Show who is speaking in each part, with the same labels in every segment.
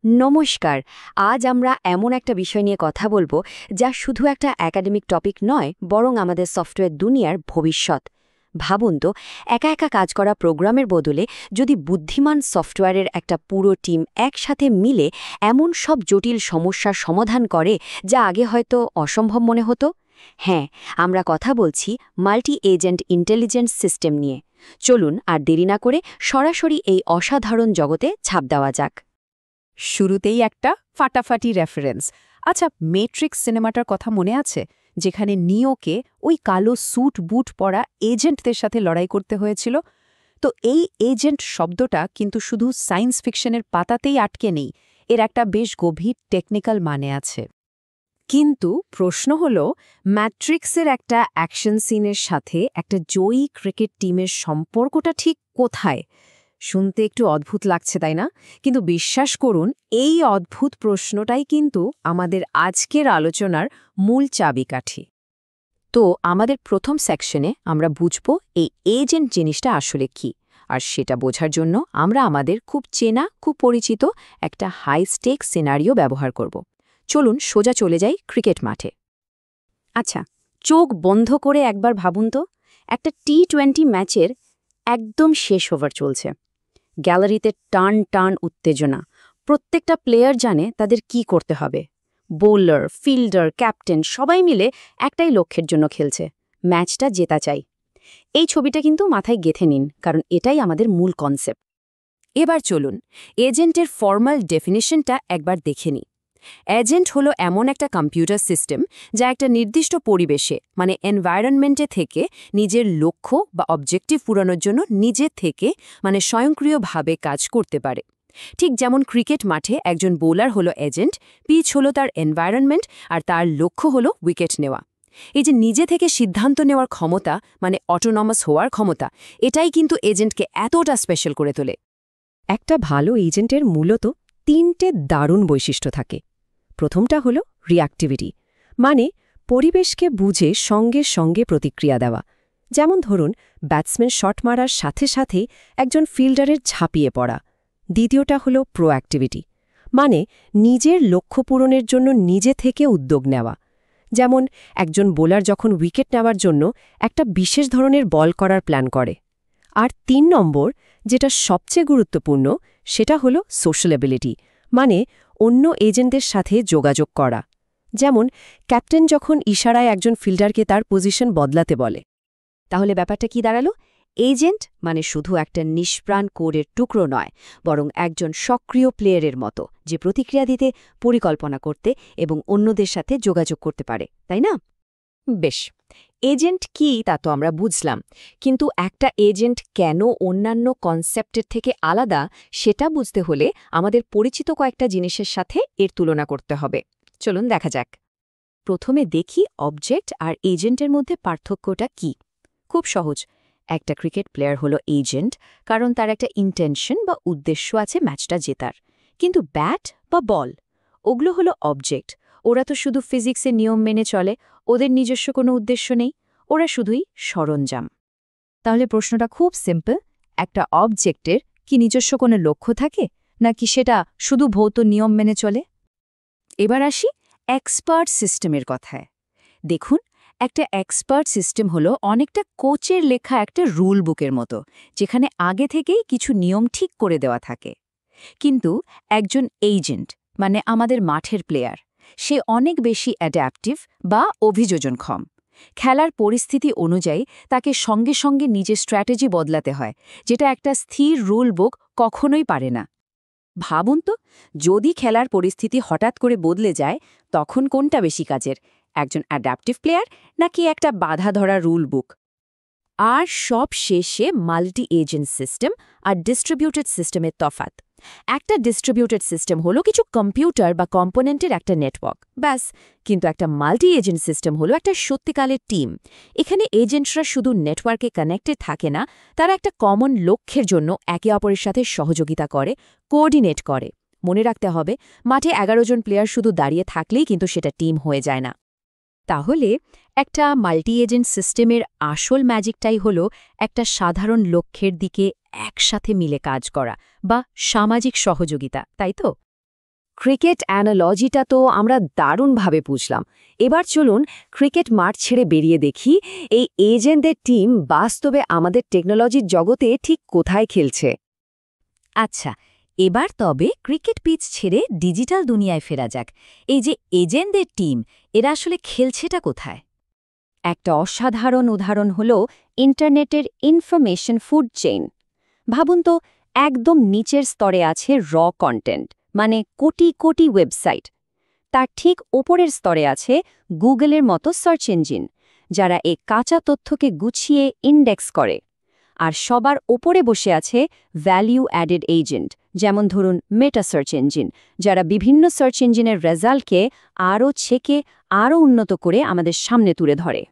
Speaker 1: নমস্কার। আজ আমরা এমন একটা বিষয় নিয়ে কথা বলবো যা শুধু একটা একাডেমিক টপিক নয়, বরং আমাদের সফটওয়্যার দুনিয়ার ভবিষ্যৎ। ভাবুন তো, একা একা কাজ করা প্রোগ্রামের বদলে যদি বুদ্ধিমান সফটওয়্যারের একটা পুরো টিম একসাথে মিলে এমন সব জটিল সমস্যার সমাধান করে যা আগে হয়তো অসম্ভব মনে হতো। হ্যাঁ, আমরা কথা বলছি মাল্টি এজেন্ট ইন্টেলিজেন্স সিস্টেম নিয়ে। চলুন আর দেরি না করে সরাসরি এই অসাধারণ জগতে ছাপ দেওয়া যাক।
Speaker 2: শুরুতেই একটা ফাটাফাটি রেফারেন্স। আচ্ছা, মেট্রিক্স সিনেমাটার কথা মনে আছে, যেখানে নিওকে ওই কালো স্যুট বুট পরা এজেন্টদের সাথে লড়াই করতে হয়েছিল? তো এই এজেন্ট শব্দটা কিন্তু শুধু সায়েন্স ফিকশনের পাতাতেই আটকে নেই, এর একটা বেশ গভীর টেকনিক্যাল মানে আছে। কিন্তু প্রশ্ন হল, ম্যাট্রিক্সের একটা অ্যাকশন সিনের সাথে একটা জয়ী ক্রিকেট টিমের সম্পর্কটা ঠিক কোথায়? শুনতে একটু অদ্ভুত লাগছে, তাই না? কিন্তু বিশ্বাস করুন, এই অদ্ভুত প্রশ্নটাই কিন্তু আমাদের আজকের আলোচনার মূল চাবিকাঠি। তো আমাদের প্রথম সেকশনে আমরা বুঝব এই এজেন্ট জিনিসটা আসলে কি, আর সেটা বোঝার জন্য আমরা আমাদের খুব চেনা, খুব পরিচিত একটা হাই স্টেক সিনারিও ব্যবহার করব। চলুন সোজা চলে যাই ক্রিকেট মাঠে।
Speaker 1: আচ্ছা, চোখ বন্ধ করে একবার ভাবুন তো, একটা টি-20 ম্যাচের একদম শেষ ওভার চলছে। গ্যালারিতে টান টান উত্তেজনা। প্রত্যেকটা প্লেয়ার জানে তাদের কি করতে হবে। বোলার, ফিল্ডার, ক্যাপ্টেন সবাই মিলে একটাই লক্ষ্যের জন্য খেলছে, ম্যাচটা জেতা চাই। এই ছবিটা কিন্তু মাথায় গেঁথে নিন, কারণ এটাই আমাদের মূল কনসেপ্ট।
Speaker 2: এবার চলুন এজেন্টের ফর্মাল ডেফিনিশনটা একবার দেখে নিই। এজেন্ট হলো এমন একটা কম্পিউটার সিস্টেম যা একটা নির্দিষ্ট পরিবেশে, মানে এনভায়রনমেন্টে থেকে নিজের লক্ষ্য বা অবজেক্টিভ পূরণের জন্য নিজে থেকে, মানে স্বয়ংক্রিয়ভাবে কাজ করতে পারে। ঠিক যেমন ক্রিকেট মাঠে একজন বোলার হলো এজেন্ট, পিচ হলো তার এনভায়রনমেন্ট, আর তার লক্ষ্য হলো উইকেট নেওয়া। এই যে নিজে থেকে সিদ্ধান্ত নেওয়ার ক্ষমতা, মানে অটোনমাস হওয়ার ক্ষমতা, এটাই কিন্তু এজেন্টকে এতটা স্পেশাল করে তোলে।
Speaker 3: একটা ভালো এজেন্টের মূলত তিনটে দারুণ বৈশিষ্ট্য থাকে। প্রথমটা হল রিঅ্যাক্টিভিটি, মানে পরিবেশকে বুঝে সঙ্গে সঙ্গে প্রতিক্রিয়া দেওয়া। যেমন ধরুন, ব্যাটসম্যান শট মারার সাথে সাথেই একজন ফিল্ডারের ঝাঁপিয়ে পড়া। দ্বিতীয়টা হল প্রোঅ্যাক্টিভিটি, মানে নিজের লক্ষ্য পূরণের জন্য নিজে থেকে উদ্যোগ নেওয়া। যেমন একজন বোলার যখন উইকেট নেওয়ার জন্য একটা বিশেষ ধরনের বল করার প্ল্যান করে। আর ৩ নম্বর, যেটা সবচেয়ে গুরুত্বপূর্ণ, সেটা হলো সোশ্যাল এবিলিটি, মানে অন্য এজেন্টদের সাথে যোগাযোগ করা। যেমন ক্যাপ্টেন যখন ইশারায় একজন ফিল্ডারকে তার পজিশন বদলাতে বলে।
Speaker 1: তাহলে ব্যাপারটা কি দাঁড়ালো? এজেন্ট মানে শুধু একটা নিষ্প্রাণ কোডের টুকরো নয়, বরং একজন সক্রিয় প্লেয়ারের মতো, যে প্রতিক্রিয়া দিতে, পরিকল্পনা করতে এবং অন্যদের সাথে যোগাযোগ করতে পারে, তাই না?
Speaker 2: বেশ, এজেন্ট কি তা তো আমরা বুঝলাম, কিন্তু একটা এজেন্ট কেন অন্যান্য কনসেপ্টের থেকে আলাদা সেটা বুঝতে হলে আমাদের পরিচিত কয়েকটা জিনিসের সাথে এর তুলনা করতে হবে। চলুন দেখা যাক। প্রথমে দেখি অবজেক্ট আর এজেন্টের মধ্যে পার্থক্যটা কি। খুব সহজ, একটা ক্রিকেট প্লেয়ার হলো এজেন্ট কারণ তার একটা ইন্টেনশন বা উদ্দেশ্য আছে ম্যাচটা জেতার। কিন্তু ব্যাট বা বল, ওগুলো হলো অবজেক্ট। ওরা তো শুধু ফিজিক্সের নিয়ম মেনে চলে, ওদের নিজস্ব কোনো উদ্দেশ্য নেই, ওরা শুধুই সরঞ্জাম। তাহলে প্রশ্নটা খুব সিম্পল, একটা অবজেক্টের কি নিজস্ব কোনো লক্ষ্য থাকে, নাকি সেটা শুধু ভৌত নিয়ম মেনে চলে? এবার আসি এক্সপার্ট সিস্টেমের কথায়। দেখুন, একটা এক্সপার্ট সিস্টেম হলো অনেকটা কোচের লেখা একটা রুল বুকের মতো, যেখানে আগে থেকেই কিছু নিয়ম ঠিক করে দেওয়া থাকে। কিন্তু একজন এজেন্ট, মানে আমাদের মাঠের প্লেয়ার, সে অনেক বেশি অ্যাডাপটিভ বা অভিযোজনক্ষম। খেলার পরিস্থিতি অনুযায়ী তাকে সঙ্গে সঙ্গে নিজের স্ট্র্যাটেজি বদলাতে হয়, যেটা একটা স্থির রুল বুক কখনোই পারে না। ভাবুন তো, যদি খেলার পরিস্থিতি হঠাৎ করে বদলে যায়, তখন কোনটা বেশি কাজের, একজন অ্যাডাপটিভ প্লেয়ার নাকি একটা বাধা ধরা রুল বুক? আর সব শেষে মাল্টি এজেন্ট সিস্টেম আর ডিস্ট্রিবিউটেড সিস্টেমের তফাৎ। একটা ডিস্ট্রিবিউটেড সিস্টেম হলো কিছু কম্পিউটার বা কম্পোনেন্টের একটা নেটওয়ার্ক, ব্যাস। কিন্তু একটা মাল্টি এজেন্ট সিস্টেম হলো একটা সত্যিকালের টিম। এখানে এজেন্টরা শুধু নেটওয়ার্কে কানেক্টেড থাকে না, তারা একটা কমন লক্ষ্যের জন্য একে অপরের সাথে সহযোগিতা করে, কোঅর্ডিনেট করে। মনে রাখতে হবে, মাঠে 11 জন প্লেয়ার শুধু দাঁড়িয়ে থাকলেই কিন্তু সেটা টিম হয়ে যায় না। তাহলে একটা মাল্টি এজেন্ট সিস্টেমের আসল ম্যাজিকটাই হলো একটা সাধারণ লক্ষ্যের দিকে একসাথে মিলে কাজ করা, বা সামাজিক সহযোগিতা, তাই তো?
Speaker 1: ক্রিকেট অ্যানালজিটা তো আমরা দারুণভাবে বুঝলাম। এবার চলুন ক্রিকেট মাঠ ছেড়ে বেরিয়ে দেখি এই এজেন্টদের টিম বাস্তবে আমাদের টেকনোলজির জগতে ঠিক কোথায় খেলছে।
Speaker 2: আচ্ছা, এবার তবে ক্রিকেট পিচ ছেড়ে ডিজিটাল দুনিয়ায় ফেরা যাক। এই যে এজেন্টদের টিম, এরা আসলে খেলছেটা কোথায়?
Speaker 1: একটা অসাধারণ উদাহরণ হল ইন্টারনেটের ইনফরমেশন ফুড চেইন। ভাবুন তো, একদম নিচের স্তরে আছে র কন্টেন্ট, মানে কোটি কোটি ওয়েবসাইট। তার ঠিক ওপরের স্তরে আছে গুগলের মতো সার্চ ইঞ্জিন, যারা এই কাঁচা তথ্যকে গুছিয়ে ইন্ডেক্স করে। আর সবার ওপরে বসে আছে ভ্যালিউ অ্যাডেড এজেন্ট, যেমন ধরুন মেটা সার্চ ইঞ্জিন, যারা বিভিন্ন সার্চ ইঞ্জিনের রেজাল্টকে আরও ছেকে আরও উন্নত করে আমাদের সামনে তুলে ধরে।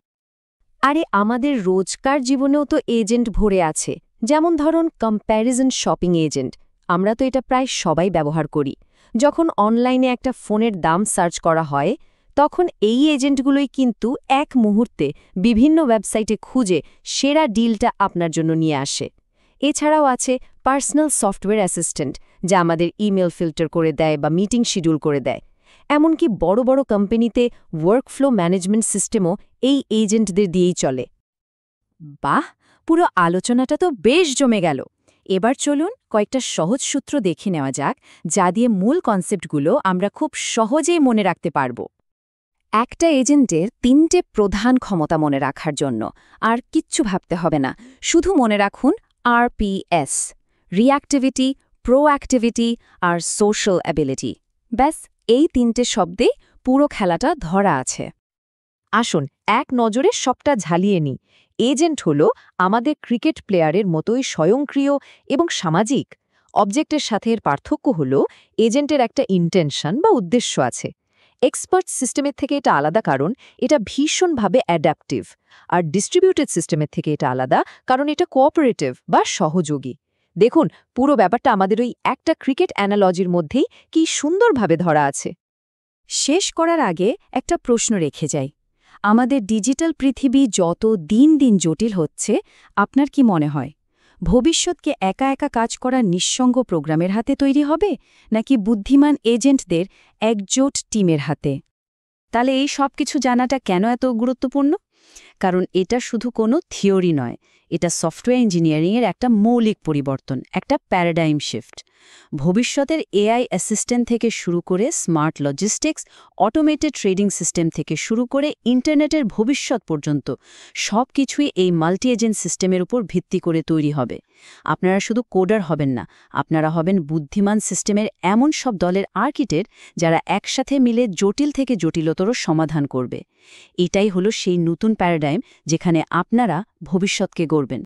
Speaker 1: আরে আমাদের রোজকার জীবনেও তো এজেন্ট ভরে আছে, যেমন ধরুন কম্প্যারিজন শপিং এজেন্ট। আমরা তো এটা প্রায় সবাই ব্যবহার করি। যখন অনলাইনে একটা ফোনের দাম সার্চ করা হয়, তখন এই এজেন্টগুলোই কিন্তু এক মুহূর্তে বিভিন্ন ওয়েবসাইটে খুঁজে সেরা ডিলটা আপনার জন্য নিয়ে আসে। এছাড়াও আছে পার্সোনাল সফটওয়্যার অ্যাসিস্ট্যান্ট, যা আমাদের ইমেল ফিল্টার করে দেয় বা মিটিং শিডিউল করে দেয়। এমনকি বড় বড় কোম্পানিতে ওয়ার্কফ্লো ম্যানেজমেন্ট সিস্টেমও এই এজেন্টদের দিয়েই চলে।
Speaker 2: বাহ, পুরো আলোচনাটা তো বেশ জমে গেল। এবার চলুন কয়েকটা সহজ সূত্র দেখে নেওয়া যাক, যা দিয়ে মূল কনসেপ্টগুলো আমরা খুব সহজেই মনে রাখতে পারব।
Speaker 1: একটা এজেন্টের 3টে প্রধান ক্ষমতা মনে রাখার জন্য আর কিচ্ছু ভাবতে হবে না, শুধু মনে রাখুন RPS: রিঅ্যাক্টিভিটি, প্রোঅ্যাক্টিভিটি আর সোশ্যাল অ্যাবিলিটি। ব্যাস, এই 3টে শব্দে পুরো খেলাটা ধরা আছে।
Speaker 2: আসুন এক নজরে সবটা ঝালিয়ে নিই। এজেন্ট হল আমাদের ক্রিকেট প্লেয়ারের মতোই স্বয়ংক্রিয় এবং সামাজিক। অবজেক্টের সাথে এর পার্থক্য হল এজেন্টের একটা ইন্টেনশন বা উদ্দেশ্য আছে। এক্সপার্ট সিস্টেমের থেকে এটা আলাদা, কারণ এটা ভীষণভাবে অ্যাডাপটিভ। আর ডিস্ট্রিবিউটেড সিস্টেমের থেকে এটা আলাদা, কারণ এটা কোঅপারেটিভ বা সহযোগী। দেখুন, পুরো ব্যাপারটা আমাদের ওই একটা ক্রিকেট অ্যানালজির মধ্যেই কি সুন্দরভাবে ধরা আছে।
Speaker 1: শেষ করার আগে একটা প্রশ্ন রেখে যাই। আমাদের ডিজিটাল পৃথিবী যত দিন দিন জটিল হচ্ছে, আপনার কি মনে হয় ভবিষ্যৎকে একা একা কাজ করা নিঃসঙ্গ প্রোগ্রামের হাতে তৈরি হবে, নাকি বুদ্ধিমান এজেন্টদের একজোট টিমের হাতে? তাহলে এই সব কিছু জানাটা কেন এত গুরুত্বপূর্ণ? কারণ এটা শুধু কোনো থিওরি নয়, এটা সফটওয়্যার ইঞ্জিনিয়ারিংয়ের একটা মৌলিক পরিবর্তন, একটা প্যারাডাইম শিফট। ভবিষ্যতের এআই অ্যাসিস্ট্যান্ট থেকে শুরু করে smart logistics, automated trading system থেকে শুরু করে ইন্টারনেটের ভবিষ্যৎ পর্যন্ত সব কিছুই এই মাল্টি এজেন্ট সিস্টেমের উপর ভিত্তি করে তৈরি হবে। আপনারা শুধু কোডার হবেন না, আপনারা হবেন বুদ্ধিমান সিস্টেমের এমন সব দলের আর্কিটেক্ট, যারা একসাথে মিলে জটিল থেকে জটিলতর সমাধান করবে। এটাই হলো সেই নতুন প্যারাডাইম, যেখানে আপনারা ভবিষ্যৎকে গড়বেন।